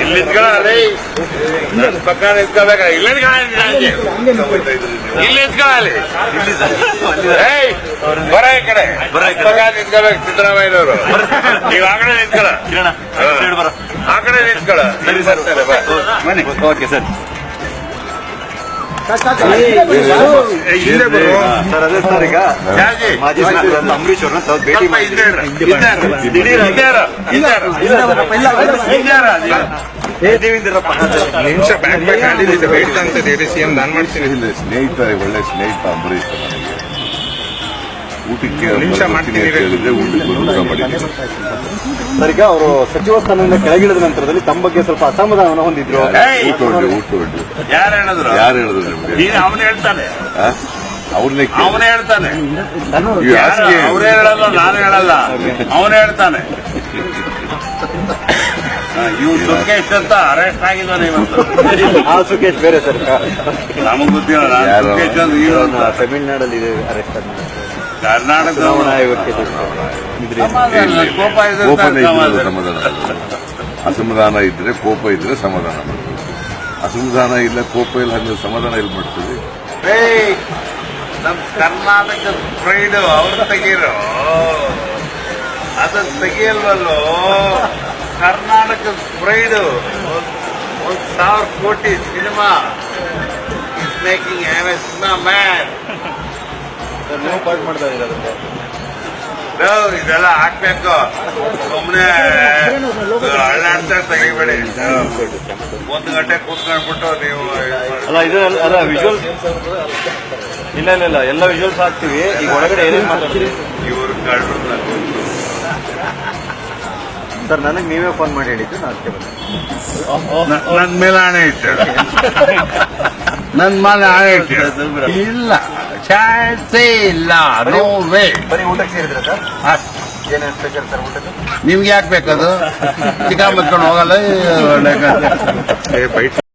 ಇಲ್ಲಿ ನಿಂತ್ಕೊಳ್ಳಿ, ನನ್ನ ಪಕ್ಕ ನಿಂತ್ಕೋಬೇಕ, ಇಲ್ಲಿ ನಿಂತ್ಕೊಳ್ಳಿ, ಬರ ಈ ಕಡೆ ಪಕ್ಕ ನಿಂತ್ಕೋಬೇಕು ಸಿದ್ದರಾಮಯ್ಯನವರು. ನೀವು ಆ ಕಡೆ ನಿಂತ್ಕೊಳ್ಳ, ಆ ಕಡೆ ನಿಂತ್ಕೊಳ್ಳ. Okay sir. ಹಿಂದೆ ಬರು ಸರ್. ಅದೇ ಸರ್, ಈಗ ಮಾಜಿ ಸಚಿವರಾದ ಅಂಬರೀಶ್ ಅವ್ರನ್ನ ಭೇಟಿ ನಿಮಿಷ ಬ್ಯಾಕ್ ಬ್ಯಾಕ್ ಆಡಿದ್ದು ಬೇಡ ಅಂತ ಹೇಳಿ ಸಿಎಂ ನಾನು ಮಾಡ್ತೀನಿ. ಸ್ನೇಹಿತ, ಒಳ್ಳೆ ಸ್ನೇಹಿತ ಅಂಬರೀಶ್ ನನಗೆ. ಊಟಕ್ಕೆ ನಿಮಿಷ ಮಾಡ್ತೀನಿ ಹೇಳಿದ್ರೆ ಊಟಕ್ಕೆ ಊಟ ಮಾಡಿದ್ದೀನಿ. ಸರ್, ಈಗ ಅವರು ಸಚಿವ ಸ್ಥಾನದಿಂದ ಕೆಳಗಿಳಿದ ನಂತರದಲ್ಲಿ ತಮ್ಮ ಬಗ್ಗೆ ಸ್ವಲ್ಪ ಅಸಮಾಧಾನ ಹೊಂದಿದ್ರು. ಊಟ ಹೊಡ್ಲಿ ಯಾರು ಹೇಳಿದ್ರು? ಯಾರು ಹೇಳಿದ್ರು ನಿಮ್ಗೆ? ಅವನು ಹೇಳ್ತಾನೆ, ಅವ್ರನ್ನೇ ಅವನೇ ಹೇಳ್ತಾನೆ. ಹಾಸಿಗೆ ಅವರೇ ಹೇಳಲ್ಲ, ನಾನು ಹೇಳಲ್ಲ, ಅವನೇ ಹೇಳ್ತಾನೆ. ಇವ್ ಸುಖೇಶ್ ಅಂತ ಅರೆಸ್ಟ್ ಆಗಿದ್ದಾನೆ ಇವತ್ತು. ಆ ಸುಖೇಶ್ ಬೇರೆ ಸರ್, ನಮಗ್ ಗೊತ್ತಿಲ್ಲ. ನಾನು ಸುಖೇಶ್ ಅಂತ ಹೀರೋ ಅಂತ. ತಮಿಳ್ನಾಡಲ್ಲಿ ಅರೆಸ್ಟ್ ಆದ ಕರ್ನಾಟಕ ಚುನಾವಣಾ ಆಯೋಗಕ್ಕೆ ಕೋಪ ಕೋಪನೇ ಇದ್ರೆ ಸಮಾಧಾನ. ಅಸಮಾಧಾನ ಇದ್ರೆ ಕೋಪ ಇದ್ರೆ ಸಮಾಧಾನ ಮಾಡ್ತೀವಿ. ಅಸಮಾಧಾನ ಇಲ್ಲ, ಕೋಪ ಇಲ್ಲ, ಹಂಗೆ ಸಮಾಧಾನ ಇಲ್ಲಿ ಮಾಡ್ತೀವಿ. ನಮ್ ಕರ್ನಾಟಕದ ಪ್ರೈಡ್ ಅವ್ರು ತೆಗೀರೋ, ಅದನ್ನ ತೆಗಿಯಲ್ವಲ್ಲೋ. ಕರ್ನಾಟಕದ ಪ್ರೈಡ್ 1,000 ಕೋಟಿ cinema is making cinema man. ನೀವು ಪಾರ್ಟ್ ಮಾಡ್ತಾ ಇದ್ದೀರಾ? ಇದೆಲ್ಲ ಹಾಕ್ಬೇಕು, ಸುಮ್ಮನೆ ಹಳ್ಳಾಡ್ತಾ ತೆಗಿಬೇಡಿ. 1 ಗಂಟೆ ಕೂತ್ಕೊಂಡ್ಬಿಟ್ಟು ನೀವು ಅಲ್ಲ, ಇದು ಅಲ್ಲ ವಿಜುವಲ್ಸ್. ಇಲ್ಲ ಎಲ್ಲ ವಿಜುವಲ್ಸ್ ಹಾಕ್ತಿವಿ. ಈಗ ಒಳಗಡೆ ಏನೇನು ಮಾತಾಡ್ತೀರಿ? ಇವರು ಕಳ್ರು ಸರ್, ನನಗೆ ನೀವೇ ಫೋನ್ ಮಾಡಿ ಹೇಳಿದ್ದು, ನಾನು ಅದಕ್ಕೆ ಬಂದೆ. ನನ್ ಮೇಲೆ ಹಣೆ ಇಟ್ಟು, ನನ್ ಮೇಲೆ ಹಣೆ ಇಟ್ಟು ಇಲ್ಲ, ಚಾನ್ಸೇ ಇಲ್ಲ, ನೋ ವೇ. ಬರೀ ಊಟಕ್ಕೆ ಸೇರಿದ್ರೆ ಸರ್? ಏನೇನು ಸ್ಪೆಷಲ್ ಸರ್ ಊಟಕ್ಕೆ? ನಿಮ್ಗೆ ಯಾಕೆ ಬೇಕದು? ಚಿಕ್ಕ ಮತ್ಕೊಂಡು ಹೋಗಲ್ಲ.